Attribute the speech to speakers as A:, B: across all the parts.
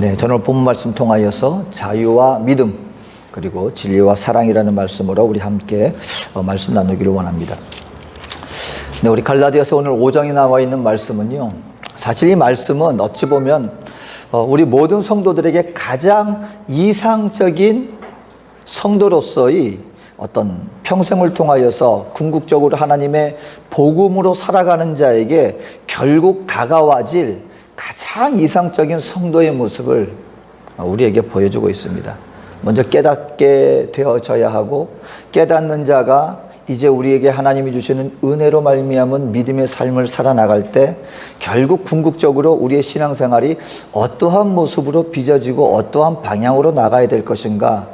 A: 네, 저는 본문 말씀 통하여서 자유와 믿음 그리고 진리와 사랑이라는 말씀으로 우리 함께 말씀 나누기를 원합니다. 네, 우리 갈라디아서 오늘 5장에 나와 있는 말씀은요, 사실 이 말씀은 어찌 보면 우리 모든 성도들에게 가장 이상적인 성도로서의 어떤 평생을 통하여서 궁극적으로 하나님의 복음으로 살아가는 자에게 결국 다가와질 가장 이상적인 성도의 모습을 우리에게 보여주고 있습니다. 먼저 깨닫게 되어져야 하고, 깨닫는 자가 이제 우리에게 하나님이 주시는 은혜로 말미암은 믿음의 삶을 살아나갈 때 결국 궁극적으로 우리의 신앙생활이 어떠한 모습으로 빚어지고 어떠한 방향으로 나가야 될 것인가.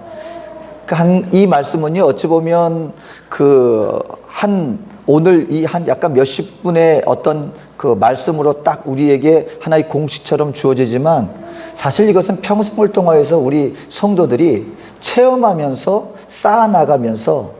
A: 이 말씀은요, 어찌 보면 오늘 이 약간 몇십 분의 어떤 그 말씀으로 딱 우리에게 하나의 공식처럼 주어지지만, 사실 이것은 평생을 통하여서 우리 성도들이 체험하면서 쌓아나가면서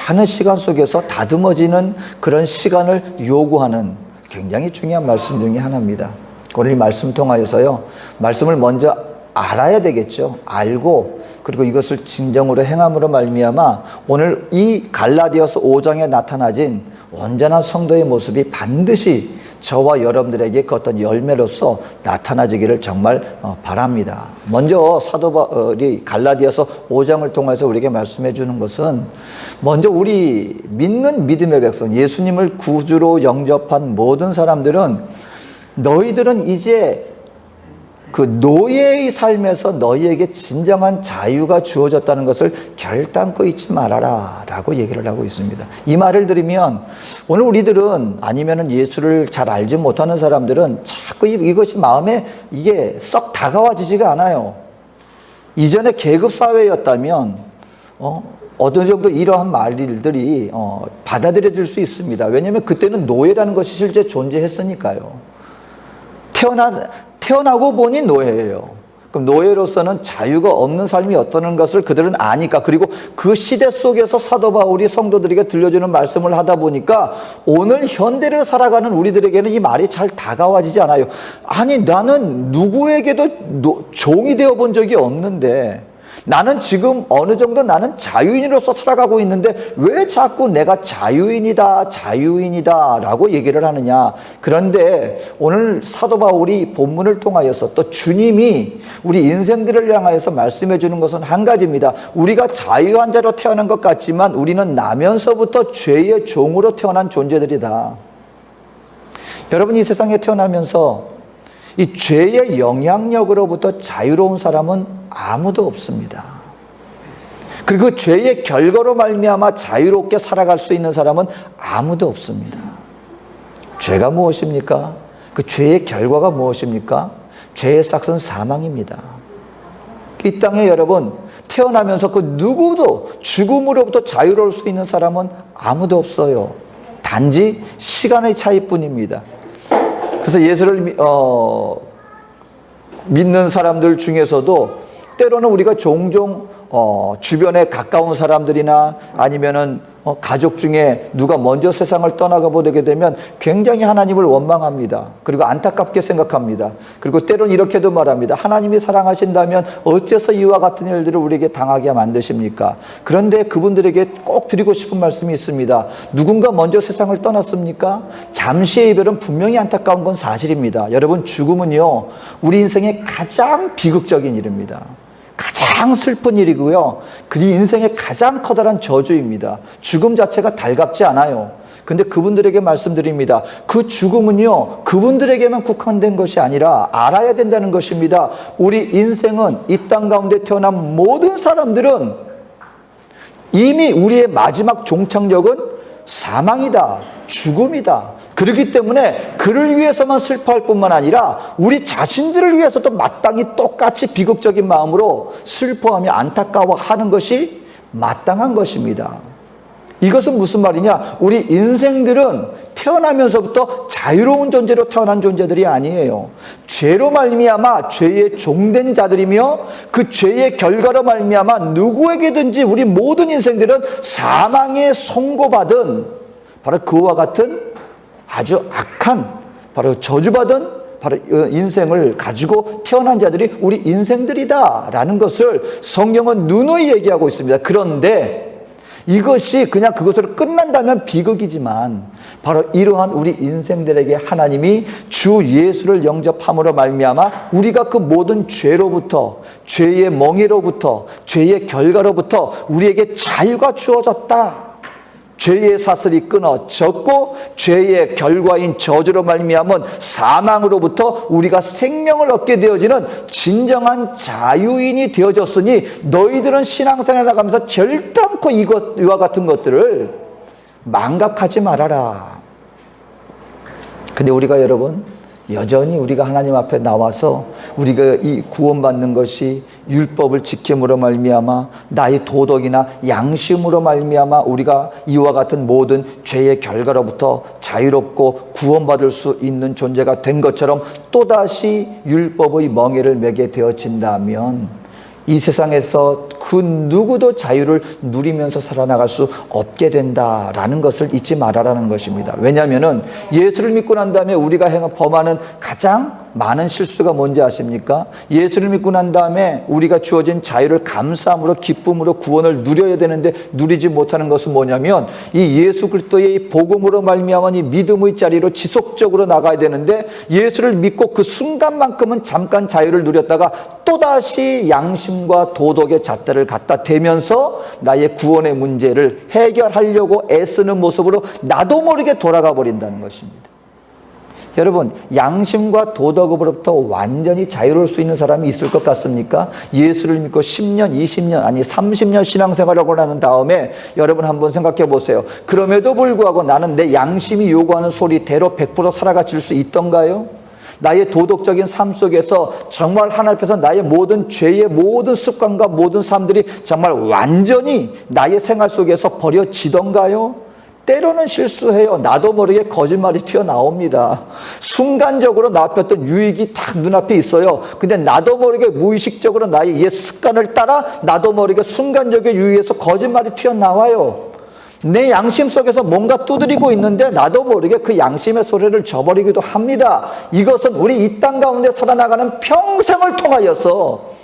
A: 많은 시간 속에서 다듬어지는 그런 시간을 요구하는 굉장히 중요한 말씀 중에 하나입니다. 오늘 이 말씀 통하여서요, 말씀을 먼저 알아야 되겠죠. 알고, 그리고 이것을 진정으로 행함으로 말미암아 오늘 이 갈라디아서 5장에 나타나진 온전한 성도의 모습이 반드시 저와 여러분들에게 그 어떤 열매로서 나타나지기를 정말 바랍니다. 먼저 사도 바울이 갈라디아서 5장을 통해서 우리에게 말씀해 주는 것은, 먼저 우리 믿는 믿음의 백성, 예수님을 구주로 영접한 모든 사람들은, 너희들은 이제 그 노예의 삶에서 너희에게 진정한 자유가 주어졌다는 것을 결단코 잊지 말아라 라고 얘기를 하고 있습니다. 이 말을 들으면 오늘 우리들은, 아니면은 예수를 잘 알지 못하는 사람들은 자꾸 이것이 마음에 이게 썩 다가와지지가 않아요. 이전에 계급사회였다면 어느 정도 이러한 말들이 받아들여질 수 있습니다. 왜냐하면 그때는 노예라는 것이 실제 존재했으니까요. 태어나고 보니 노예예요. 그럼 노예로서는 자유가 없는 삶이 어떠한 것을 그들은 아니까, 그리고 그 시대 속에서 사도 바울이 성도들에게 들려주는 말씀을 하다 보니까 오늘 현대를 살아가는 우리들에게는 이 말이 잘 다가와지지 않아요. 아니, 나는 누구에게도 종이 되어 본 적이 없는데, 나는 지금 어느 정도 나는 자유인으로서 살아가고 있는데 왜 자꾸 내가 자유인이다 라고 얘기를 하느냐. 그런데 오늘 사도 바울이 본문을 통하여서, 또 주님이 우리 인생들을 향하여서 말씀해 주는 것은 한 가지입니다. 우리가 자유한 자로 태어난 것 같지만 우리는 나면서부터 죄의 종으로 태어난 존재들이다. 여러분, 이 세상에 태어나면서 이 죄의 영향력으로부터 자유로운 사람은 아무도 없습니다. 그리고 그 죄의 결과로 말미암아 자유롭게 살아갈 수 있는 사람은 아무도 없습니다. 죄가 무엇입니까? 그 죄의 결과가 무엇입니까? 죄의 싹은 사망입니다. 이 땅에 여러분, 태어나면서 그 누구도 죽음으로부터 자유로울 수 있는 사람은 아무도 없어요. 단지 시간의 차이뿐입니다. 그래서 예수를 믿는 사람들 중에서도 때로는 우리가 종종 주변에 가까운 사람들이나 아니면은 가족 중에 누가 먼저 세상을 떠나가 보게 되면 굉장히 하나님을 원망합니다. 그리고 안타깝게 생각합니다. 그리고 때로는 이렇게도 말합니다. 하나님이 사랑하신다면 어째서 이와 같은 일들을 우리에게 당하게 만드십니까? 그런데 그분들에게 꼭 드리고 싶은 말씀이 있습니다. 누군가 먼저 세상을 떠났습니까? 잠시의 이별은 분명히 안타까운 건 사실입니다. 여러분, 죽음은요, 우리 인생의 가장 비극적인 일입니다. 가장 슬픈 일이고요, 그 인생의 가장 커다란 저주입니다. 죽음 자체가 달갑지 않아요. 근데 그분들에게 말씀드립니다. 그 죽음은요, 그분들에게만 국한된 것이 아니라 알아야 된다는 것입니다. 우리 인생은, 이 땅 가운데 태어난 모든 사람들은 이미 우리의 마지막 종착역은 사망이다, 죽음이다. 그렇기 때문에 그를 위해서만 슬퍼할 뿐만 아니라 우리 자신들을 위해서도 마땅히 똑같이 비극적인 마음으로 슬퍼하며 안타까워하는 것이 마땅한 것입니다. 이것은 무슨 말이냐? 우리 인생들은 태어나면서부터 자유로운 존재로 태어난 존재들이 아니에요. 죄로 말미암아 죄의 종된 자들이며, 그 죄의 결과로 말미암아 누구에게든지 우리 모든 인생들은 사망에 선고받은 바로 그와 같은 아주 악한, 바로 저주받은 바로 인생을 가지고 태어난 자들이 우리 인생들이다라는 것을 성경은 누누이 얘기하고 있습니다. 그런데 이것이 그냥 그것으로 끝난다면 비극이지만 바로 이러한 우리 인생들에게 하나님이 주 예수를 영접함으로 말미암아 우리가 그 모든 죄로부터, 죄의 멍에로부터, 죄의 결과로부터 우리에게 자유가 주어졌다. 죄의 사슬이 끊어졌고 죄의 결과인 저주로 말미암은 사망으로부터 우리가 생명을 얻게 되어지는 진정한 자유인이 되어졌으니 너희들은 신앙생활을 나가면서 절단코 이와 같은 것들을 망각하지 말아라. 근데 우리가 여러분 여전히 우리가 하나님 앞에 나와서 우리가 이 구원받는 것이 율법을 지킴으로 말미암아 나의 도덕이나 양심으로 말미암아 우리가 이와 같은 모든 죄의 결과로부터 자유롭고 구원받을 수 있는 존재가 된 것처럼 또다시 율법의 멍에를 매게 되어진다면 이 세상에서 그 누구도 자유를 누리면서 살아나갈 수 없게 된다라는 것을 잊지 말아라는 것입니다. 왜냐하면 예수를 믿고 난 다음에 우리가 범하는 가장 많은 실수가 뭔지 아십니까? 예수를 믿고 난 다음에 우리가 주어진 자유를 감사함으로 기쁨으로 구원을 누려야 되는데 누리지 못하는 것은 뭐냐면 이 예수 그리스도의 복음으로 말미암은 이 믿음의 자리로 지속적으로 나가야 되는데 예수를 믿고 그 순간만큼은 잠깐 자유를 누렸다가 또다시 양심과 도덕의 잣대를 갖다 대면서 나의 구원의 문제를 해결하려고 애쓰는 모습으로 나도 모르게 돌아가 버린다는 것입니다. 여러분, 양심과 도덕으로부터 완전히 자유로울 수 있는 사람이 있을 것 같습니까? 예수를 믿고 10년, 20년, 아니 30년 신앙생활을 하고 난 다음에 여러분 한번 생각해 보세요. 그럼에도 불구하고 나는 내 양심이 요구하는 소리대로 100% 살아가질 수 있던가요? 나의 도덕적인 삶 속에서 정말 하나님 앞에서 나의 모든 죄의 모든 습관과 모든 삶들이 정말 완전히 나의 생활 속에서 버려지던가요? 때로는 실수해요. 나도 모르게 거짓말이 튀어나옵니다. 순간적으로 나왔던 유익이 딱 눈앞에 있어요. 근데 나도 모르게 무의식적으로 나의 옛 습관을 따라 나도 모르게 순간적인 유익에서 거짓말이 튀어나와요. 내 양심 속에서 뭔가 두드리고 있는데 나도 모르게 그 양심의 소리를 저버리기도 합니다. 이것은 우리 이 땅 가운데 살아나가는 평생을 통하여서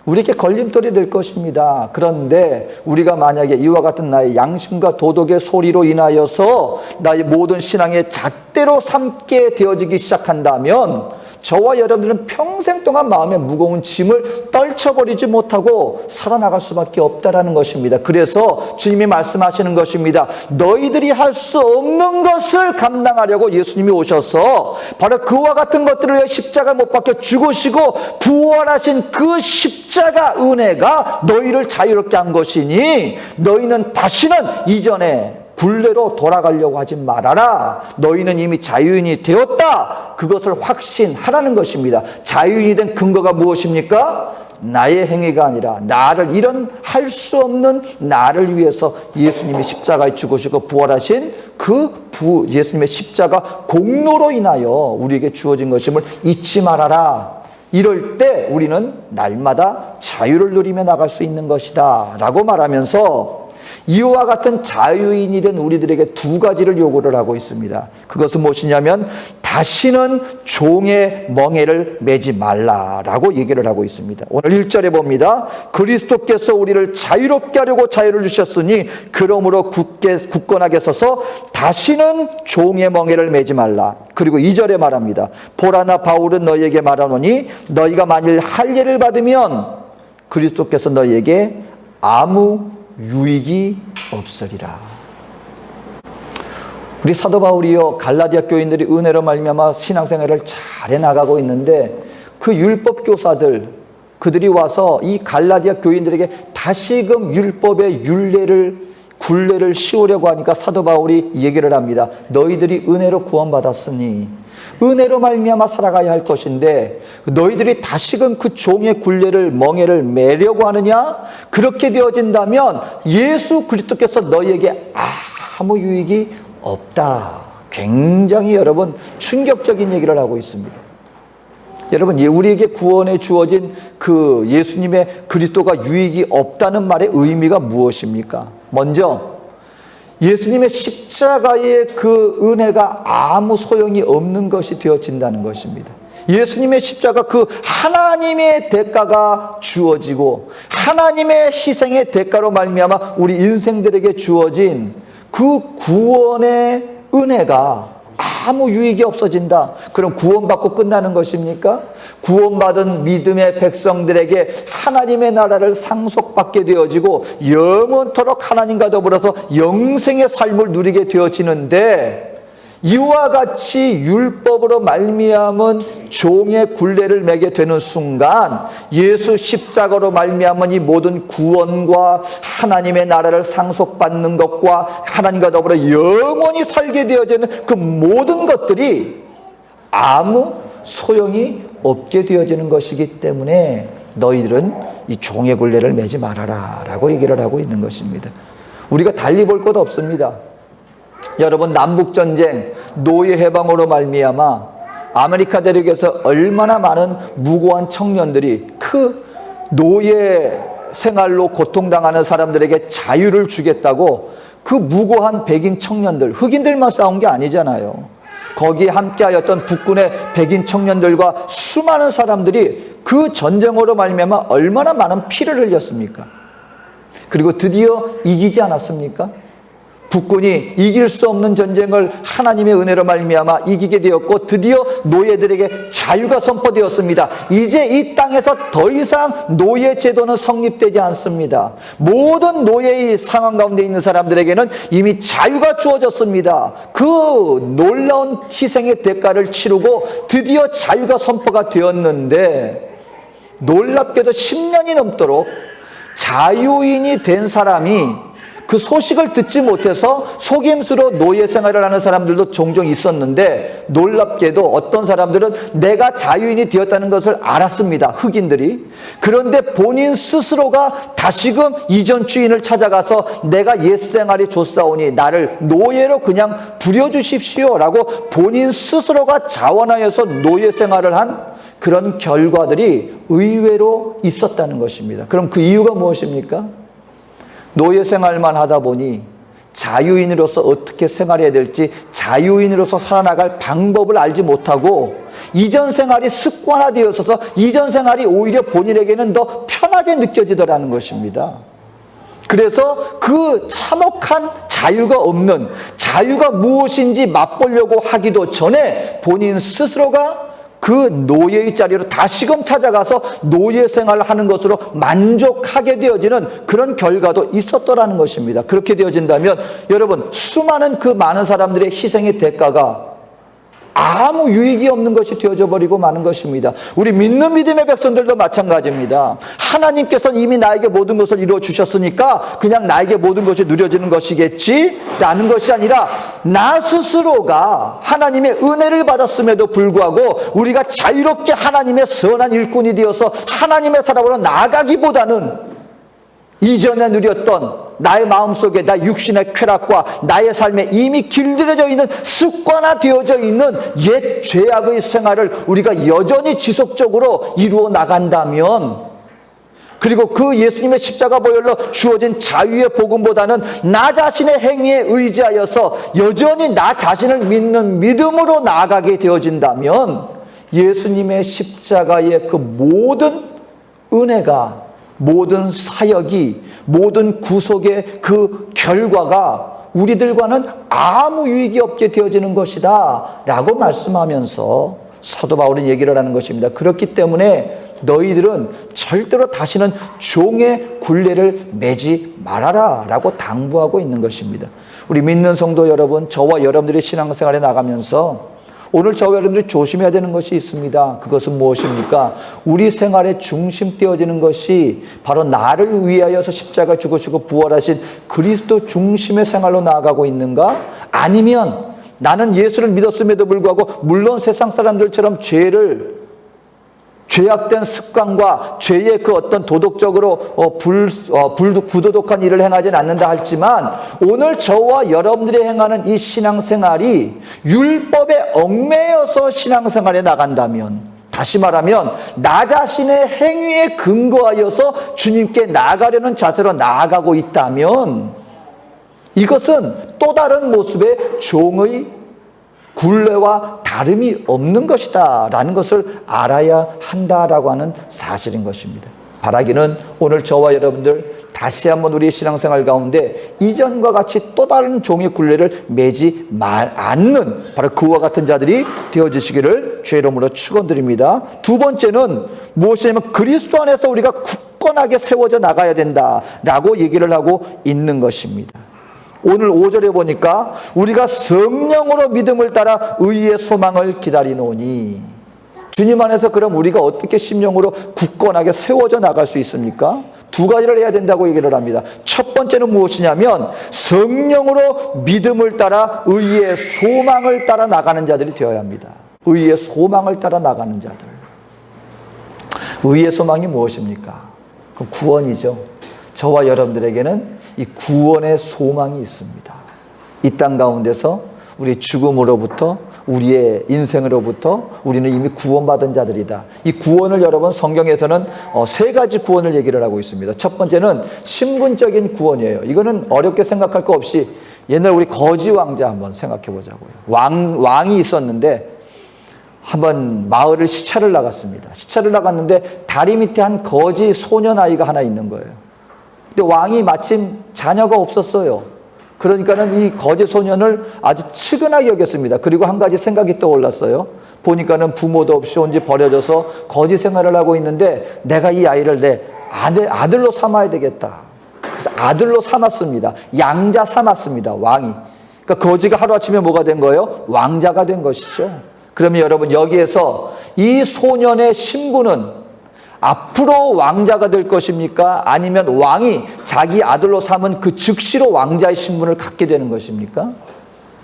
A: 우리에게 걸림돌이 될 것입니다. 그런데 우리가 만약에 이와 같은 나의 양심과 도덕의 소리로 인하여서 나의 모든 신앙의 잣대로 삼게 되어지기 시작한다면 저와 여러분들은 평생 동안 마음의 무거운 짐을 떨쳐버리지 못하고 살아나갈 수밖에 없다라는 것입니다. 그래서 주님이 말씀하시는 것입니다. 너희들이 할 수 없는 것을 감당하려고 예수님이 오셔서 바로 그와 같은 것들을 위해 십자가 못 박혀 죽으시고 부활하신 그 십자가 은혜가 너희를 자유롭게 한 것이니 너희는 다시는 이전에 굴레로 돌아가려고 하지 말아라. 너희는 이미 자유인이 되었다. 그것을 확신하라는 것입니다. 자유인이 된 근거가 무엇입니까? 나의 행위가 아니라 나를 이런 할 수 없는 나를 위해서 예수님이 십자가에 죽으시고 부활하신 예수님의 십자가 공로로 인하여 우리에게 주어진 것임을 잊지 말아라. 이럴 때 우리는 날마다 자유를 누리며 나갈 수 있는 것이다 라고 말하면서 이와 같은 자유인이 된 우리들에게 두 가지를 요구를 하고 있습니다. 그것은 무엇이냐면 다시는 종의 멍에를 매지 말라라고 얘기를 하고 있습니다. 오늘 1절에 봅니다. 그리스도께서 우리를 자유롭게 하려고 자유를 주셨으니 그러므로 굳건하게 서서 다시는 종의 멍에를 매지 말라. 그리고 2절에 말합니다. 보라 나 바울은 너희에게 말하노니 너희가 만일 할례를 받으면 그리스도께서 너희에게 아무 유익이 없으리라. 우리 사도 바울이요 갈라디아 교인들이 은혜로 말미암아 신앙생활을 잘 해나가고 있는데 그 율법 교사들 그들이 와서 이 갈라디아 교인들에게 다시금 율법의 굴레를 씌우려고 하니까 사도 바울이 얘기를 합니다. 너희들이 은혜로 구원받았으니 은혜로 말미암아 살아가야 할 것인데 너희들이 다시금 그 종의 멍에를 매려고 하느냐? 그렇게 되어진다면 예수 그리스도께서 너희에게 아무 유익이 없다. 굉장히 여러분 충격적인 얘기를 하고 있습니다. 여러분 우리에게 구원에 주어진 그 예수님의 그리스도가 유익이 없다는 말의 의미가 무엇입니까? 먼저 예수님의 십자가의 그 은혜가 아무 소용이 없는 것이 되어진다는 것입니다. 예수님의 십자가, 그 하나님의 대가가 주어지고 하나님의 희생의 대가로 말미암아 우리 인생들에게 주어진 그 구원의 은혜가 아무 유익이 없어진다. 그럼 구원받고 끝나는 것입니까? 구원받은 믿음의 백성들에게 하나님의 나라를 상속받게 되어지고 영원토록 하나님과 더불어서 영생의 삶을 누리게 되어지는데, 이와 같이 율법으로 말미암은 종의 굴레를 매게 되는 순간 예수 십자가로 말미암은 이 모든 구원과 하나님의 나라를 상속받는 것과 하나님과 더불어 영원히 살게 되어지는 그 모든 것들이 아무 소용이 없게 되어지는 것이기 때문에 너희들은 이 종의 굴레를 매지 말아라 라고 얘기를 하고 있는 것입니다. 우리가 달리 볼 것 없습니다. 여러분, 남북전쟁, 노예 해방으로 말미암아 아메리카 대륙에서 얼마나 많은 무고한 청년들이 그 노예 생활로 고통당하는 사람들에게 자유를 주겠다고 그 무고한 백인 청년들, 흑인들만 싸운 게 아니잖아요. 거기에 함께하였던 북군의 백인 청년들과 수많은 사람들이 그 전쟁으로 말미암아 얼마나 많은 피를 흘렸습니까? 그리고 드디어 이기지 않았습니까? 북군이 이길 수 없는 전쟁을 하나님의 은혜로 말미암아 이기게 되었고 드디어 노예들에게 자유가 선포되었습니다. 이제 이 땅에서 더 이상 노예 제도는 성립되지 않습니다. 모든 노예의 상황 가운데 있는 사람들에게는 이미 자유가 주어졌습니다. 그 놀라운 희생의 대가를 치르고 드디어 자유가 선포가 되었는데, 놀랍게도 10년이 넘도록 자유인이 된 사람이 그 소식을 듣지 못해서 속임수로 노예 생활을 하는 사람들도 종종 있었는데, 놀랍게도 어떤 사람들은 내가 자유인이 되었다는 것을 알았습니다. 흑인들이. 그런데 본인 스스로가 다시금 이전 주인을 찾아가서 내가 옛 생활이 좋사오니 나를 노예로 그냥 부려주십시오 라고 본인 스스로가 자원하여서 노예 생활을 한 그런 결과들이 의외로 있었다는 것입니다. 그럼 그 이유가 무엇입니까? 노예 생활만 하다 보니 자유인으로서 어떻게 생활해야 될지, 자유인으로서 살아나갈 방법을 알지 못하고 이전 생활이 습관화되어 있어서 이전 생활이 오히려 본인에게는 더 편하게 느껴지더라는 것입니다. 그래서 그 참혹한 자유가 없는, 자유가 무엇인지 맛보려고 하기도 전에 본인 스스로가 그 노예의 자리로 다시금 찾아가서 노예 생활을 하는 것으로 만족하게 되어지는 그런 결과도 있었더라는 것입니다. 그렇게 되어진다면 여러분, 수많은 그 많은 사람들의 희생의 대가가 아무 유익이 없는 것이 되어져 버리고 마는 것입니다. 우리 믿는 믿음의 백성들도 마찬가지입니다. 하나님께서는 이미 나에게 모든 것을 이루어 주셨으니까 그냥 나에게 모든 것이 누려지는 것이겠지 라는 것이 아니라, 나 스스로가 하나님의 은혜를 받았음에도 불구하고 우리가 자유롭게 하나님의 선한 일꾼이 되어서 하나님의 사람으로 나아가기보다는 이전에 누렸던 나의 마음속에 나 육신의 쾌락과 나의 삶에 이미 길들여져 있는, 습관화되어져 있는 옛 죄악의 생활을 우리가 여전히 지속적으로 이루어 나간다면, 그리고 그 예수님의 십자가 보혈로 주어진 자유의 복음보다는 나 자신의 행위에 의지하여서 여전히 나 자신을 믿는 믿음으로 나아가게 되어진다면 예수님의 십자가의 그 모든 은혜가, 모든 사역이, 모든 구속의 그 결과가 우리들과는 아무 유익이 없게 되어지는 것이다 라고 말씀하면서 사도 바울은 얘기를 하는 것입니다. 그렇기 때문에 너희들은 절대로 다시는 종의 굴레를 매지 말아라 라고 당부하고 있는 것입니다. 우리 믿는 성도 여러분, 저와 여러분들의 신앙생활에 나가면서 오늘 저와 여러분들이 조심해야 되는 것이 있습니다. 그것은 무엇입니까? 우리 생활의 중심 띄어지는 것이 바로 나를 위하여서 십자가 죽으시고 부활하신 그리스도 중심의 생활로 나아가고 있는가? 아니면 나는 예수를 믿었음에도 불구하고 물론 세상 사람들처럼 죄악된 습관과 죄의 그 어떤 도덕적으로 부도덕한 일을 행하진 않는다 할지만, 오늘 저와 여러분들이 행하는 이 신앙생활이 율법에 얽매여서 신앙생활에 나간다면, 다시 말하면 나 자신의 행위에 근거하여서 주님께 나아가려는 자세로 나아가고 있다면, 이것은 또 다른 모습의 종의 굴레와 다름이 없는 것이다 라는 것을 알아야 한다라고 하는 사실인 것입니다. 바라기는 오늘 저와 여러분들 다시 한번 우리의 신앙생활 가운데 이전과 같이 또 다른 종의 굴레를 매지 않는 바로 그와 같은 자들이 되어주시기를 주의 이름으로 축원드립니다. 두 번째는 무엇이냐면 그리스도 안에서 우리가 굳건하게 세워져 나가야 된다라고 얘기를 하고 있는 것입니다. 오늘 5절에 보니까 우리가 성령으로 믿음을 따라 의의 소망을 기다리노니, 주님 안에서 그럼 우리가 어떻게 심령으로 굳건하게 세워져 나갈 수 있습니까? 두 가지를 해야 된다고 얘기를 합니다. 첫 번째는 무엇이냐면 성령으로 믿음을 따라 의의 소망을 따라 나가는 자들이 되어야 합니다. 의의 소망을 따라 나가는 자들. 의의 소망이 무엇입니까? 그 구원이죠. 저와 여러분들에게는 이 구원의 소망이 있습니다. 이 땅 가운데서 우리 죽음으로부터, 우리의 인생으로부터 우리는 이미 구원받은 자들이다. 이 구원을 여러분 성경에서는 세 가지 구원을 얘기를 하고 있습니다. 첫 번째는 신분적인 구원이에요. 이거는 어렵게 생각할 거 없이 옛날 우리 거지 왕자 한번 생각해 보자고요. 왕이 있었는데 한번 마을을 시찰을 나갔습니다. 시찰을 나갔는데 다리 밑에 한 거지 소년 아이가 하나 있는 거예요. 근데 왕이 마침 자녀가 없었어요. 그러니까는 이 거지 소년을 아주 측은하게 여겼습니다. 그리고 한 가지 생각이 떠올랐어요. 보니까는 부모도 없이 온지 버려져서 거지 생활을 하고 있는데 내가 이 아이를 내 아들로 삼아야 되겠다. 그래서 아들로 삼았습니다. 양자 삼았습니다. 왕이. 그러니까 거지가 하루아침에 뭐가 된 거예요? 왕자가 된 것이죠. 그러면 여러분 여기에서 이 소년의 신분은 앞으로 왕자가 될 것입니까? 아니면 왕이 자기 아들로 삼은 그 즉시로 왕자의 신분을 갖게 되는 것입니까?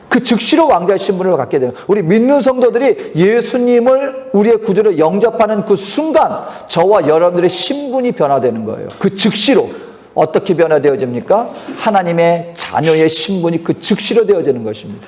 A: 그 즉시로 왕자의 신분을 갖게 되는, 우리 믿는 성도들이 예수님을 우리의 구주로 영접하는 그 순간 저와 여러분들의 신분이 변화되는 거예요. 그 즉시로. 어떻게 변화되어집니까? 하나님의 자녀의 신분이 그 즉시로 되어지는 것입니다.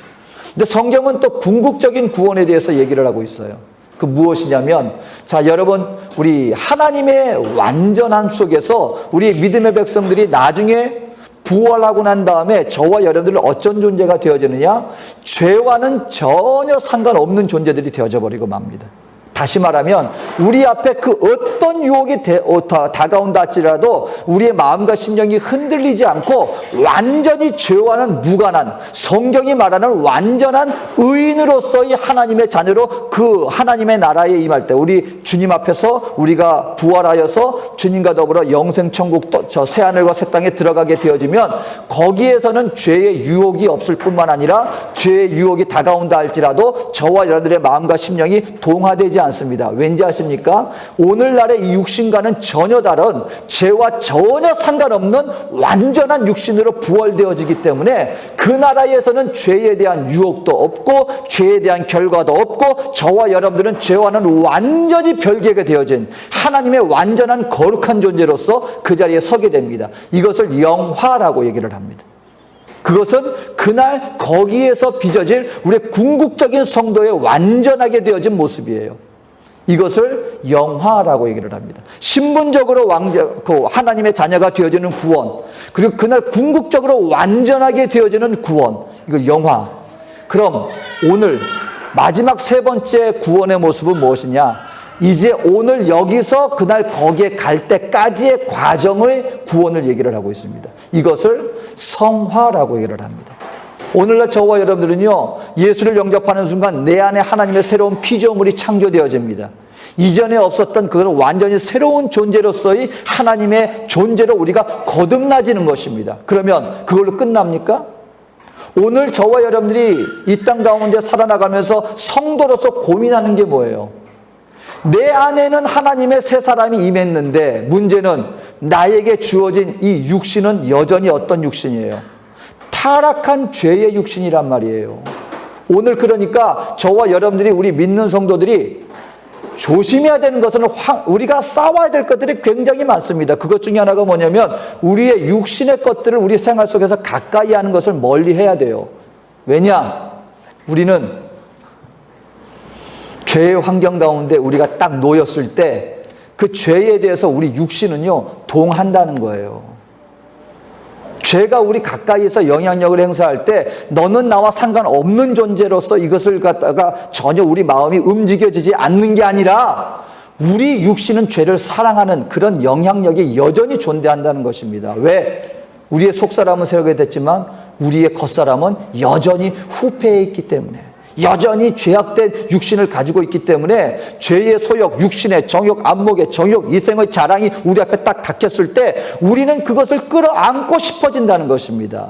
A: 근데 성경은 또 궁극적인 구원에 대해서 얘기를 하고 있어요. 그 무엇이냐면, 자 여러분, 우리 하나님의 완전함 속에서 우리 믿음의 백성들이 나중에 부활하고 난 다음에 저와 여러분들은 어떤 존재가 되어지느냐? 죄와는 전혀 상관없는 존재들이 되어져 버리고 맙니다. 다시 말하면 우리 앞에 그 어떤 유혹이 다가온다 할지라도 우리의 마음과 심령이 흔들리지 않고 완전히 죄와는 무관한, 성경이 말하는 완전한 의인으로서의 하나님의 자녀로 그 하나님의 나라에 임할 때, 우리 주님 앞에서 우리가 부활하여서 주님과 더불어 영생천국 저 새하늘과 새 땅에 들어가게 되어지면 거기에서는 죄의 유혹이 없을 뿐만 아니라 죄의 유혹이 다가온다 할지라도 저와 여러분들의 마음과 심령이 동화되지 않습니다. 왠지 아십니까? 오늘날의 이 육신과는 전혀 다른, 죄와 전혀 상관없는 완전한 육신으로 부활되어지기 때문에 그 나라에서는 죄에 대한 유혹도 없고 죄에 대한 결과도 없고 저와 여러분들은 죄와는 완전히 별개가 되어진 하나님의 완전한 거룩한 존재로서 그 자리에 서게 됩니다. 이것을 영화라고 얘기를 합니다. 그것은 그날 거기에서 빚어질 우리의 궁극적인 성도의 완전하게 되어진 모습이에요. 이것을 영화라고 얘기를 합니다. 신분적으로 하나님의 자녀가 되어지는 구원, 그리고 그날 궁극적으로 완전하게 되어지는 구원, 이걸 영화. 그럼 오늘 마지막 세 번째 구원의 모습은 무엇이냐? 이제 오늘 여기서 그날 거기에 갈 때까지의 과정의 구원을 얘기를 하고 있습니다. 이것을 성화라고 얘기를 합니다. 오늘날 저와 여러분들은요, 예수를 영접하는 순간 내 안에 하나님의 새로운 피조물이 창조되어집니다. 이전에 없었던 그런 완전히 새로운 존재로서의 하나님의 존재로 우리가 거듭나지는 것입니다. 그러면 그걸로 끝납니까? 오늘 저와 여러분들이 이 땅 가운데 살아나가면서 성도로서 고민하는 게 뭐예요? 내 안에는 하나님의 새 사람이 임했는데 문제는 나에게 주어진 이 육신은 여전히 어떤 육신이에요? 타락한 죄의 육신이란 말이에요. 오늘 그러니까 저와 여러분들이, 우리 믿는 성도들이 조심해야 되는 것은 우리가 싸워야 될 것들이 굉장히 많습니다. 그것 중에 하나가 뭐냐면 우리의 육신의 것들을 우리 생활 속에서 가까이 하는 것을 멀리 해야 돼요. 왜냐? 우리는 죄의 환경 가운데 우리가 딱 놓였을 때 그 죄에 대해서 우리 육신은요 동한다는 거예요. 죄가 우리 가까이에서 영향력을 행사할 때 너는 나와 상관없는 존재로서 이것을 갖다가 전혀 우리 마음이 움직여지지 않는 게 아니라 우리 육신은 죄를 사랑하는 그런 영향력이 여전히 존재한다는 것입니다. 왜? 우리의 속사람은 세우게 됐지만 우리의 겉사람은 여전히 후패해 있기 때문에, 여전히 죄악된 육신을 가지고 있기 때문에 죄의 소욕, 육신의 정욕, 안목의 정욕, 이생의 자랑이 우리 앞에 딱 닥쳤을 때 우리는 그것을 끌어안고 싶어진다는 것입니다.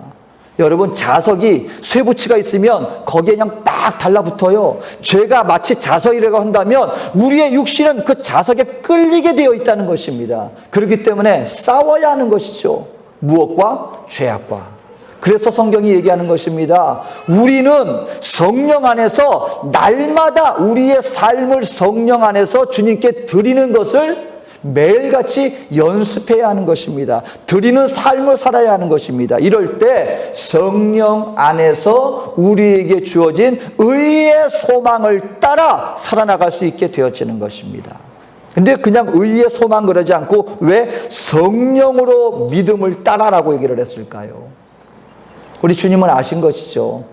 A: 여러분, 자석이 쇠붙이가 있으면 거기에 그냥 딱 달라붙어요. 죄가 마치 자석이라고 한다면 우리의 육신은 그 자석에 끌리게 되어 있다는 것입니다. 그렇기 때문에 싸워야 하는 것이죠. 무엇과? 죄악과. 그래서 성경이 얘기하는 것입니다. 우리는 성령 안에서 날마다 우리의 삶을 성령 안에서 주님께 드리는 것을 매일같이 연습해야 하는 것입니다. 드리는 삶을 살아야 하는 것입니다. 이럴 때 성령 안에서 우리에게 주어진 의의 소망을 따라 살아나갈 수 있게 되어지는 것입니다. 근데 그냥 의의 소망 그러지 않고 왜 성령으로 믿음을 따라라고 얘기를 했을까요? 우리 주님은 아신 것이죠.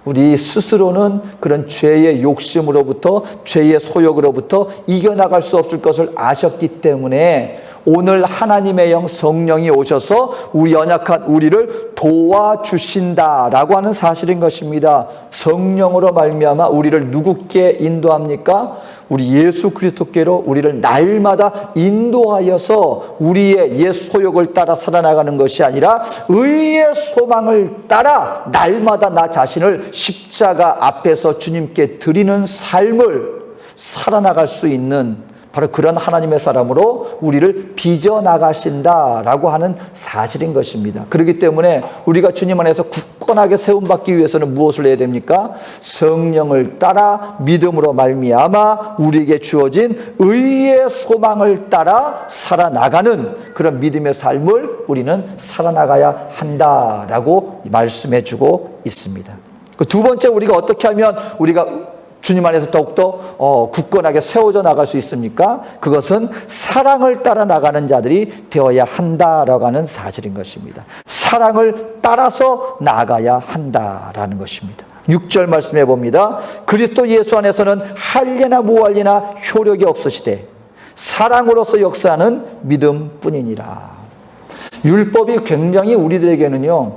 A: 우리 스스로는 그런 죄의 욕심으로부터, 죄의 소욕으로부터 이겨나갈 수 없을 것을 아셨기 때문에 오늘 하나님의 영 성령이 오셔서 우리 연약한 우리를 도와주신다라고 하는 사실인 것입니다. 성령으로 말미암아 우리를 누구께 인도합니까? 우리 예수 그리스도께로 우리를 날마다 인도하여서 우리의 옛 소욕을 따라 살아나가는 것이 아니라 의의 소망을 따라 날마다 나 자신을 십자가 앞에서 주님께 드리는 삶을 살아나갈 수 있는 바로 그런 하나님의 사람으로 우리를 빚어나가신다라고 하는 사실인 것입니다. 그렇기 때문에 우리가 주님 안에서 굳건하게 세움받기 위해서는 무엇을 해야 됩니까? 성령을 따라 믿음으로 말미암아 우리에게 주어진 의의 소망을 따라 살아나가는 그런 믿음의 삶을 우리는 살아나가야 한다라고 말씀해주고 있습니다. 그 두 번째, 우리가 어떻게 하면 우리가 주님 안에서 더욱더 굳건하게 세워져 나갈 수 있습니까? 그것은 사랑을 따라 나가는 자들이 되어야 한다라고 하는 사실인 것입니다. 사랑을 따라서 나가야 한다라는 것입니다. 6절 말씀해 봅니다. 그리스도 예수 안에서는 할례나 무할례나 효력이 없으시되 사랑으로서 역사하는 믿음뿐이니라. 율법이 굉장히 우리들에게는요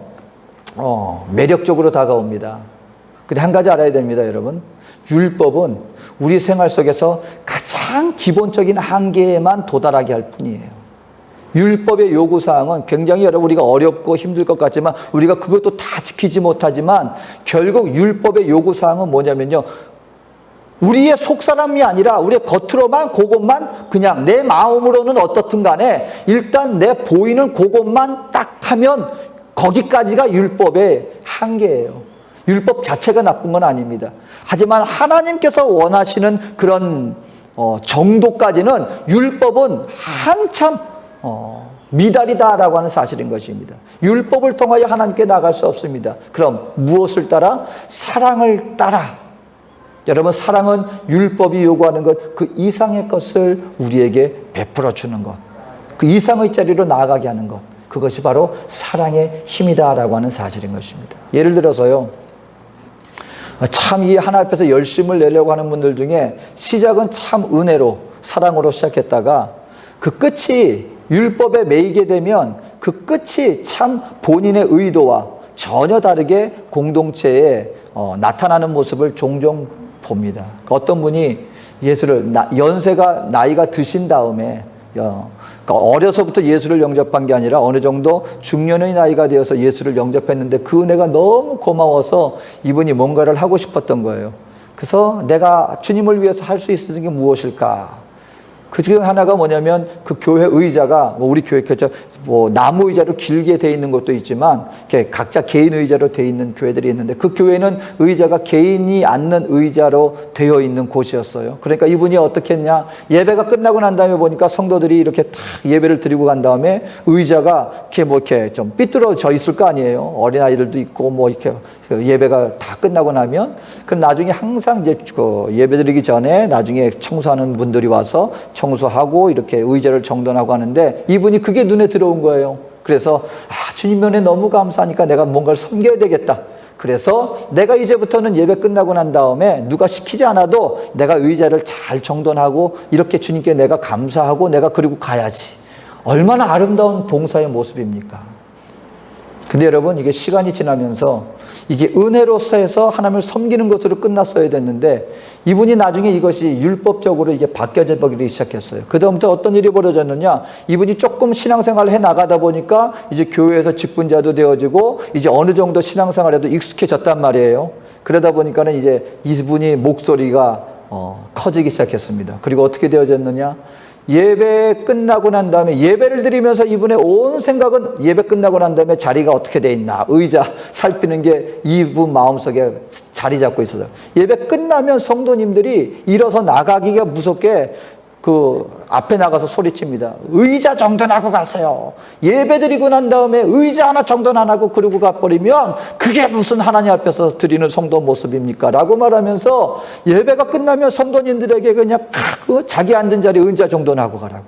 A: 매력적으로 다가옵니다. 근데 한 가지 알아야 됩니다, 여러분. 율법은 우리 생활 속에서 가장 기본적인 한계에만 도달하게 할 뿐이에요. 율법의 요구사항은 굉장히 여러분 우리가 어렵고 힘들 것 같지만 우리가 그것도 다 지키지 못하지만 결국 율법의 요구사항은 뭐냐면요, 우리의 속사람이 아니라 우리의 겉으로만 그것만 그냥 내 마음으로는 어떻든 간에 일단 내 보이는 그것만 딱 하면 거기까지가 율법의 한계예요. 율법 자체가 나쁜 건 아닙니다. 하지만 하나님께서 원하시는 그런 정도까지는 율법은 한참 미달이다라고 하는 사실인 것입니다. 율법을 통하여 하나님께 나갈 수 없습니다. 그럼 무엇을 따라? 사랑을 따라. 여러분, 사랑은 율법이 요구하는 것 그 이상의 것을 우리에게 베풀어 주는 것, 그 이상의 자리로 나아가게 하는 것, 그것이 바로 사랑의 힘이다라고 하는 사실인 것입니다. 예를 들어서요, 참 이 하나 앞에서 열심을 내려고 하는 분들 중에 시작은 참 은혜로 사랑으로 시작했다가 그 끝이 율법에 매이게 되면 그 끝이 참 본인의 의도와 전혀 다르게 공동체에 나타나는 모습을 종종 봅니다. 어떤 분이 예수를 연세가 나이가 드신 다음에 어려서부터 예수를 영접한 게 아니라 어느 정도 중년의 나이가 되어서 예수를 영접했는데 그 은혜가 너무 고마워서 이분이 뭔가를 하고 싶었던 거예요. 그래서 내가 주님을 위해서 할 수 있는 게 무엇일까? 그 중에 하나가 뭐냐면 그 교회 의자가 우리 교회 나무 의자로 길게 돼 있는 것도 있지만 이렇게 각자 개인 의자로 돼 있는 교회들이 있는데 그 교회는 의자가 개인이 앉는 의자로 되어 있는 곳이었어요. 그러니까 이분이 어떻게 했냐? 예배가 끝나고 난 다음에 보니까 성도들이 이렇게 딱 예배를 드리고 간 다음에 의자가 이렇게 좀 삐뚤어져 있을 거 아니에요. 어린아이들도 있고 이렇게 예배가 다 끝나고 나면 그럼 나중에 항상 이제 예배 드리기 전에 나중에 청소하는 분들이 와서 청소하고 이렇게 의자를 정돈하고 하는데 이분이 그게 눈에 들어온 거예요. 그래서 주님 은혜 너무 감사하니까 내가 뭔가를 섬겨야 되겠다. 그래서 내가 이제부터는 예배 끝나고 난 다음에 누가 시키지 않아도 내가 의자를 잘 정돈하고 이렇게 주님께 내가 감사하고 내가 그리고 가야지. 얼마나 아름다운 봉사의 모습입니까? 근데 여러분, 이게 시간이 지나면서 이게 은혜로서 해서 하나님을 섬기는 것으로 끝났어야 됐는데 이분이 나중에 이것이 율법적으로 이게 바뀌어져 버리기 시작했어요. 그다음부터 어떤 일이 벌어졌느냐? 이분이 조금 신앙생활을 해 나가다 보니까 이제 교회에서 직분자도 되어지고 이제 어느 정도 신앙생활에도 익숙해졌단 말이에요. 그러다 보니까는 이제 이분이 목소리가 커지기 시작했습니다. 그리고 어떻게 되어졌느냐? 예배 끝나고 난 다음에 예배를 드리면서 이분의 온 생각은 예배 끝나고 난 다음에 자리가 어떻게 돼 있나, 의자 살피는 게 이분 마음속에 자리 잡고 있어요. 예배 끝나면 성도님들이 일어서 나가기가 무섭게 그 앞에 나가서 소리칩니다. 의자 정돈하고 가세요. 예배 드리고 난 다음에 의자 하나 정돈 안 하고 그러고 가버리면 그게 무슨 하나님 앞에서 드리는 성도 모습입니까? 라고 말하면서 예배가 끝나면 성도님들에게 그냥 자기 앉은 자리 의자 정돈하고 가라고.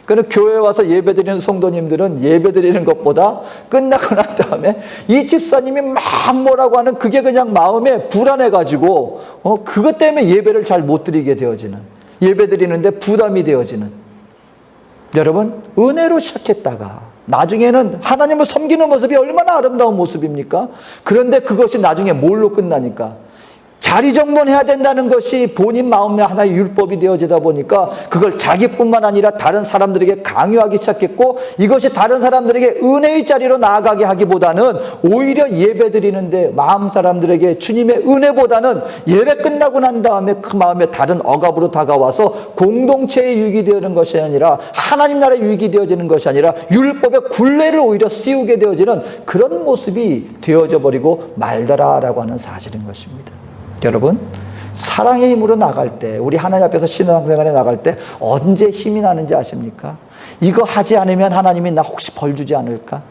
A: 그러니까 교회에 와서 예배 드리는 성도님들은 예배 드리는 것보다 끝나고 난 다음에 이 집사님이 막 뭐라고 하는 그게 그냥 마음에 불안해가지고 그것 때문에 예배를 잘 못 드리게 되어지는, 예배 드리는데 부담이 되어지는. 여러분, 은혜로 시작했다가 나중에는 하나님을 섬기는 모습이 얼마나 아름다운 모습입니까? 그런데 그것이 나중에 뭘로 끝나니까 자리 정돈해야 된다는 것이 본인 마음에 하나의 율법이 되어지다 보니까 그걸 자기뿐만 아니라 다른 사람들에게 강요하기 시작했고, 이것이 다른 사람들에게 은혜의 자리로 나아가게 하기보다는 오히려 예배 드리는데 마음 사람들에게 주님의 은혜보다는 예배 끝나고 난 다음에 그 마음에 다른 억압으로 다가와서 공동체의 유익이 되는 것이 아니라 하나님 나라의 유익이 되어지는 것이 아니라 율법의 굴레를 오히려 씌우게 되어지는 그런 모습이 되어져 버리고 말더라라고 하는 사실인 것입니다. 여러분, 사랑의 힘으로 나갈 때, 우리 하나님 앞에서 신앙생활에 나갈 때 언제 힘이 나는지 아십니까? 이거 하지 않으면 하나님이 나 혹시 벌 주지 않을까?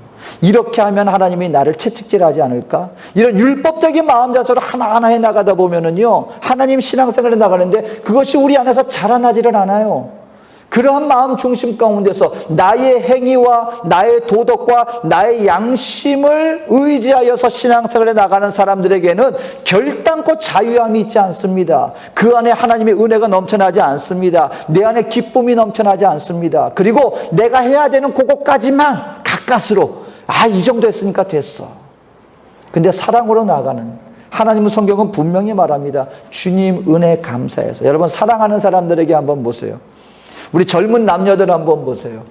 A: 이렇게 하면 하나님이 나를 채찍질하지 않을까? 이런 율법적인 마음 자세로 하나하나 해 나가다 보면은요, 하나님 신앙생활에 나가는데 그것이 우리 안에서 자라나지를 않아요. 그러한 마음 중심 가운데서 나의 행위와 나의 도덕과 나의 양심을 의지하여서 신앙생활에 나가는 사람들에게는 결단코 자유함이 있지 않습니다. 그 안에 하나님의 은혜가 넘쳐나지 않습니다. 내 안에 기쁨이 넘쳐나지 않습니다. 그리고 내가 해야 되는 그것까지만 가까스로 이 정도 했으니까 됐어. 근데 사랑으로 나가는, 하나님의 성경은 분명히 말합니다. 주님 은혜 감사해서. 여러분, 사랑하는 사람들에게 한번 보세요. 우리 젊은 남녀들 한번 보세요.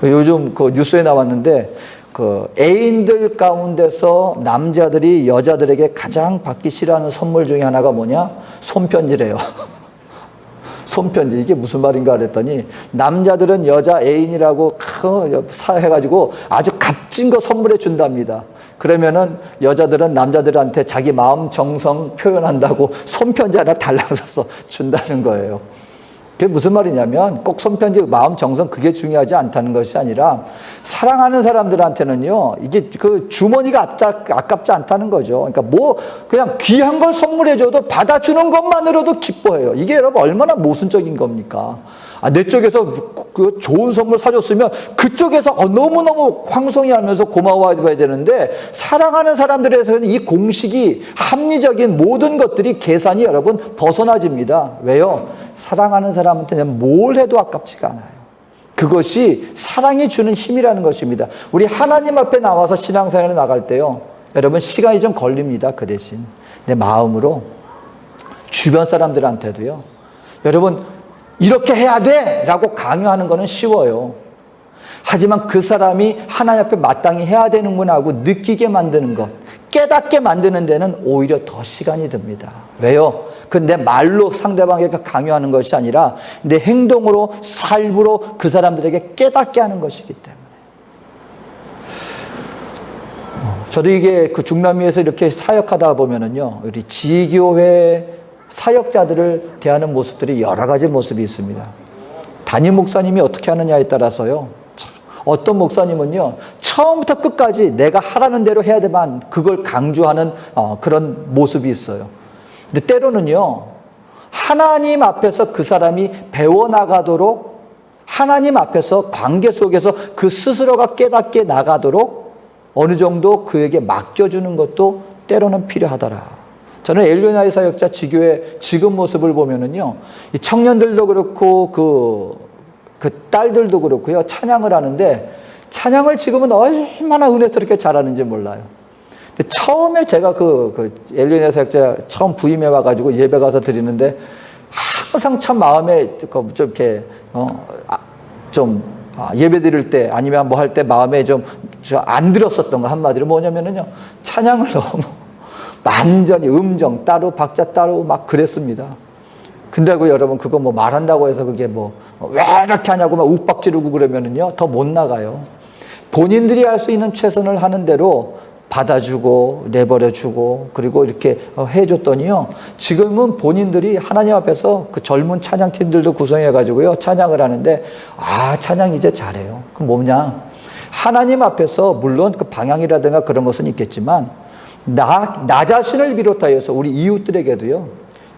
A: 요즘 그 뉴스에 나왔는데 그 애인들 가운데서 남자들이 여자들에게 가장 받기 싫어하는 선물 중에 하나가 뭐냐? 손편지래요. 손편지. 이게 무슨 말인가 그랬더니 남자들은 여자 애인이라고 해가지고 아주 값진 거 선물해 준답니다. 그러면은 여자들은 남자들한테 자기 마음 정성 표현한다고 손편지 하나 달라서 준다는 거예요. 그게 무슨 말이냐면 꼭 손편지 마음 정성 그게 중요하지 않다는 것이 아니라 사랑하는 사람들한테는요, 이게 그 주머니가 아깝지 않다는 거죠. 그러니까 뭐 그냥 귀한 걸 선물해줘도 받아주는 것만으로도 기뻐해요. 이게 여러분 얼마나 모순적인 겁니까? 내 쪽에서 그 좋은 선물 사줬으면 그쪽에서 너무너무 황송해하면서 고마워해야 되는데, 사랑하는 사람들에서는 이 공식이 합리적인 모든 것들이 계산이 여러분 벗어나집니다. 왜요? 사랑하는 사람한테는 뭘 해도 아깝지가 않아요. 그것이 사랑이 주는 힘이라는 것입니다. 우리 하나님 앞에 나와서 신앙생활에 나갈 때요, 여러분 시간이 좀 걸립니다. 그 대신 내 마음으로 주변 사람들한테도요, 여러분 이렇게 해야 돼! 라고 강요하는 거는 쉬워요. 하지만 그 사람이 하나님 앞에 마땅히 해야 되는구나 하고 느끼게 만드는 것, 깨닫게 만드는 데는 오히려 더 시간이 듭니다. 왜요? 그 내 말로 상대방에게 강요하는 것이 아니라 내 행동으로, 삶으로 그 사람들에게 깨닫게 하는 것이기 때문에. 저도 이게 그 중남미에서 이렇게 사역하다 보면은요, 우리 지교회 사역자들을 대하는 모습들이 여러 가지 모습이 있습니다. 담임 목사님이 어떻게 하느냐에 따라서요, 어떤 목사님은요, 처음부터 끝까지 내가 하라는 대로 해야 되만 그걸 강조하는 그런 모습이 있어요. 근데 때로는요, 하나님 앞에서 그 사람이 배워나가도록 하나님 앞에서 관계 속에서 그 스스로가 깨닫게 나가도록 어느 정도 그에게 맡겨주는 것도 때로는 필요하더라. 저는 엘리야의 사역자 지교의 지금 모습을 보면은요, 이 청년들도 그렇고 그 딸들도 그렇고요, 찬양을 하는데 찬양을 지금은 얼마나 은혜스럽게 잘하는지 몰라요. 근데 처음에 제가 엘리야의 사역자 처음 부임해 와가지고 예배 가서 드리는데 항상 참 마음에 좀 이렇게 예배 드릴 때 아니면 뭐 할 때 마음에 좀 안 들었었던 거 한마디로 뭐냐면은요, 찬양을 너무 완전히 음정 따로 박자 따로 막 그랬습니다. 근데 여러분 그거 뭐 말한다고 해서 그게 뭐 왜 이렇게 하냐고 막 욱박 지르고 그러면은요 더 못 나가요. 본인들이 할 수 있는 최선을 하는 대로 받아주고 내버려주고 그리고 이렇게 해줬더니요, 지금은 본인들이 하나님 앞에서 그 젊은 찬양팀들도 구성해가지고요 찬양을 하는데, 찬양 이제 잘해요. 그 뭐냐, 하나님 앞에서 물론 그 방향이라든가 그런 것은 있겠지만 나 자신을 비롯하여서 우리 이웃들에게도요,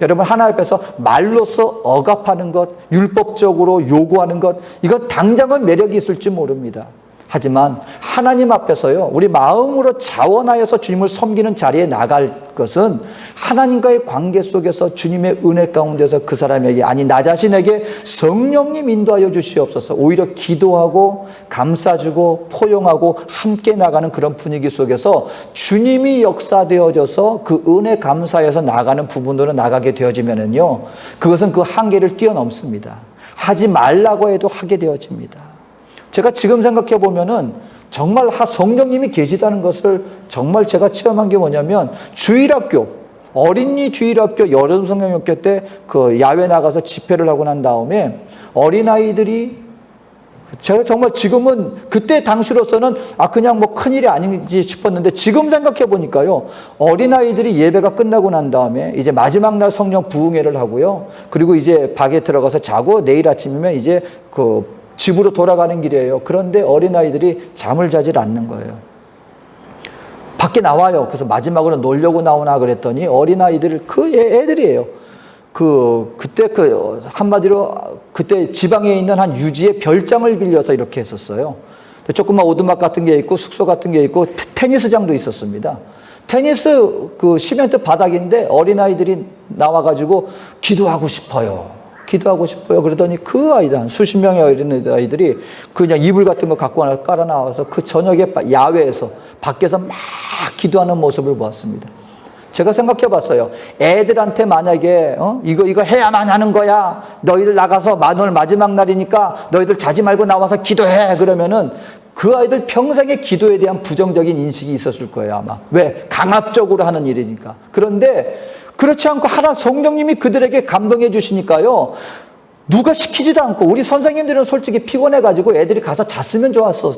A: 여러분 하나님 앞에서 말로써 억압하는 것, 율법적으로 요구하는 것, 이건 당장은 매력이 있을지 모릅니다. 하지만 하나님 앞에서요, 우리 마음으로 자원하여서 주님을 섬기는 자리에 나갈 것은 하나님과의 관계 속에서 주님의 은혜 가운데서 그 사람에게, 아니 나 자신에게 성령님 인도하여 주시옵소서, 오히려 기도하고 감싸주고 포용하고 함께 나가는 그런 분위기 속에서 주님이 역사되어져서 그 은혜 감사해서 나가는 부분으로 나가게 되어지면은요, 그것은 그 한계를 뛰어넘습니다. 하지 말라고 해도 하게 되어집니다. 제가 지금 생각해 보면은 정말 성령님이 계시다는 것을 정말 제가 체험한 게 뭐냐면, 주일학교, 어린이 주일학교, 여름 성경학교 때 그 야외 나가서 집회를 하고 난 다음에 어린아이들이, 제가 정말 지금은 그때 당시로서는 그냥 뭐 큰일이 아닌지 싶었는데 지금 생각해 보니까요, 어린아이들이 예배가 끝나고 난 다음에 이제 마지막 날 성령 부흥회를 하고요, 그리고 이제 방에 들어가서 자고 내일 아침이면 이제 집으로 돌아가는 길이에요. 그런데 어린아이들이 잠을 자질 않는 거예요. 밖에 나와요. 그래서 마지막으로 놀려고 나오나 그랬더니 어린아이들, 애들이에요. 그때 한마디로 그때 지방에 있는 한 유지의 별장을 빌려서 이렇게 했었어요. 조그만 오두막 같은 게 있고 숙소 같은 게 있고 테니스장도 있었습니다. 테니스 시멘트 바닥인데 어린아이들이 나와가지고 기도하고 싶어요. 그러더니 그 아이들, 한 수십 명의 어린아이들이 그냥 이불 같은 거 갖고 깔아 나와서 그 저녁에 야외에서 밖에서 막 기도하는 모습을 보았습니다. 제가 생각해 봤어요. 애들한테 만약에 이거 해야만 하는 거야, 너희들 나가서 오늘 마지막 날이니까 너희들 자지 말고 나와서 기도해, 그러면은 그 아이들 평생의 기도에 대한 부정적인 인식이 있었을 거예요, 아마. 왜? 강압적으로 하는 일이니까. 그런데 그렇지 않고 성령님이 그들에게 감동해 주시니까요, 누가 시키지도 않고, 우리 선생님들은 솔직히 피곤해가지고 애들이 가서 잤으면 좋았어.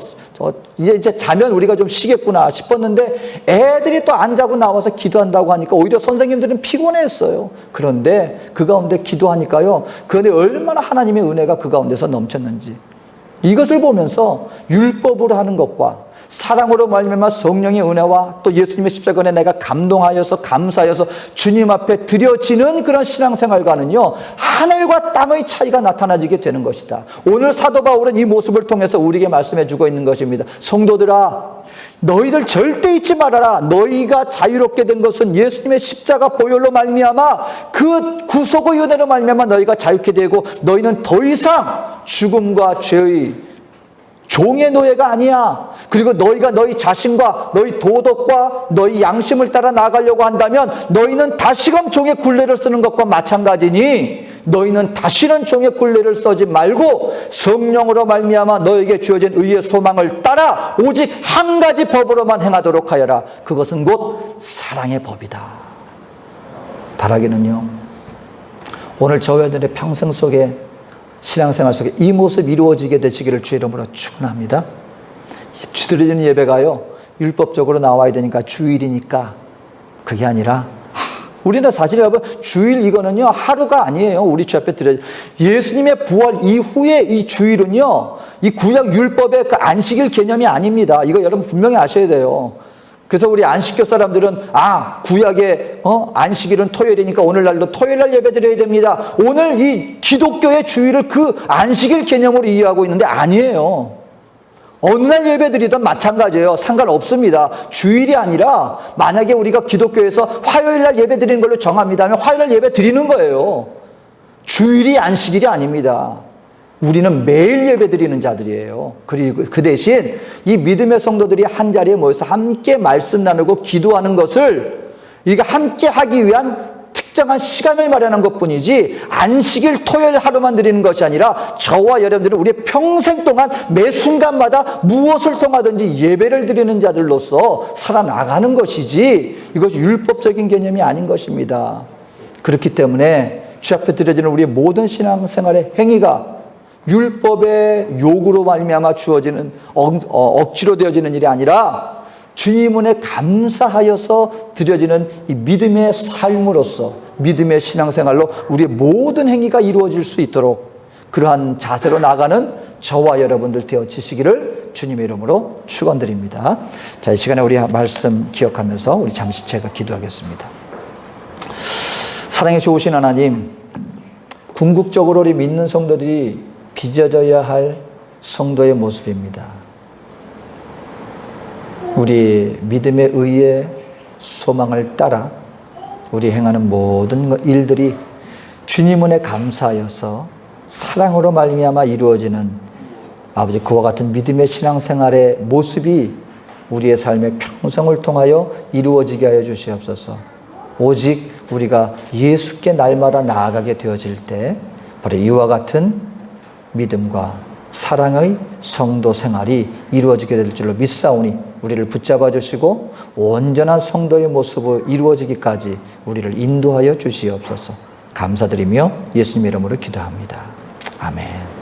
A: 이제 자면 우리가 좀 쉬겠구나 싶었는데 애들이 또 안 자고 나와서 기도한다고 하니까 오히려 선생님들은 피곤했어요. 그런데 그 가운데 기도하니까요, 그 안에 얼마나 하나님의 은혜가 그 가운데서 넘쳤는지. 이것을 보면서 율법으로 하는 것과 사랑으로 말미암아 성령의 은혜와 또 예수님의 십자가에 내가 감동하여서 감사하여서 주님 앞에 드려지는 그런 신앙생활과는요, 하늘과 땅의 차이가 나타나지게 되는 것이다. 오늘 사도 바울은 이 모습을 통해서 우리에게 말씀해 주고 있는 것입니다. 성도들아, 너희들 절대 잊지 말아라. 너희가 자유롭게 된 것은 예수님의 십자가 보혈로 말미암아 그 구속의 은혜로 말미암아 너희가 자유케 되고, 너희는 더 이상 죽음과 죄의 종의 노예가 아니야. 그리고 너희가 너희 자신과 너희 도덕과 너희 양심을 따라 나가려고 한다면 너희는 다시금 종의 굴레를 쓰는 것과 마찬가지니, 너희는 다시는 종의 굴레를 쓰지 말고 성령으로 말미암아 너에게 주어진 의의 소망을 따라 오직 한 가지 법으로만 행하도록 하여라. 그것은 곧 사랑의 법이다. 바라기는요, 오늘 저희들의 평생 속에, 신앙생활 속에 이 모습이 이루어지게 되시기를 주의 이름으로 축원합니다. 드리는 예배가요, 율법적으로 나와야 되니까 주일이니까 그게 아니라, 우리는 사실 여러분 주일 이거는요 하루가 아니에요. 우리 주 앞에 드려, 예수님의 부활 이후에 이 주일은요, 이 구약 율법의 그 안식일 개념이 아닙니다. 이거 여러분 분명히 아셔야 돼요. 그래서 우리 안식교 사람들은 구약의 안식일은 토요일이니까 오늘날도 토요일날 예배 드려야 됩니다. 오늘 이 기독교의 주일을 그 안식일 개념으로 이해하고 있는데 아니에요. 어느 날 예배 드리든 마찬가지예요. 상관없습니다. 주일이 아니라 만약에 우리가 기독교에서 화요일날 예배 드리는 걸로 정합니다 하면 화요일날 예배 드리는 거예요. 주일이 안식일이 아닙니다. 우리는 매일 예배 드리는 자들이에요. 그리고 그 대신 이 믿음의 성도들이 한 자리에 모여서 함께 말씀 나누고 기도하는 것을 우리가 함께 하기 위한 특정한 시간을 마련한 것뿐이지 안식일 토요일 하루만 드리는 것이 아니라 저와 여러분들은 우리 평생 동안 매 순간마다 무엇을 통하든지 예배를 드리는 자들로서 살아나가는 것이지 이것이 율법적인 개념이 아닌 것입니다. 그렇기 때문에 주 앞에 드려지는 우리의 모든 신앙생활의 행위가 율법의 요구로 말미암아 주어지는 억지로 되어지는 일이 아니라 주님 은혜 감사하여서 드려지는 이 믿음의 삶으로서 믿음의 신앙생활로 우리의 모든 행위가 이루어질 수 있도록 그러한 자세로 나가는 저와 여러분들 되어지시기를 주님의 이름으로 축원드립니다. 자, 이 시간에 우리 말씀 기억하면서 우리 잠시 제가 기도하겠습니다. 사랑에 좋으신 하나님, 궁극적으로 우리 믿는 성도들이 빚어져야 할 성도의 모습입니다. 우리 믿음의 의의 소망을 따라 우리 행하는 모든 일들이 주님 은혜 감사하여서 사랑으로 말미암아 이루어지는 아버지 그와 같은 믿음의 신앙생활의 모습이 우리의 삶의 평생을 통하여 이루어지게 하여 주시옵소서. 오직 우리가 예수께 날마다 나아가게 되어질 때 바로 이와 같은 믿음과 사랑의 성도 생활이 이루어지게 될 줄로 믿사오니 우리를 붙잡아 주시고 온전한 성도의 모습을 이루어지기까지 우리를 인도하여 주시옵소서. 감사드리며 예수님 이름으로 기도합니다. 아멘.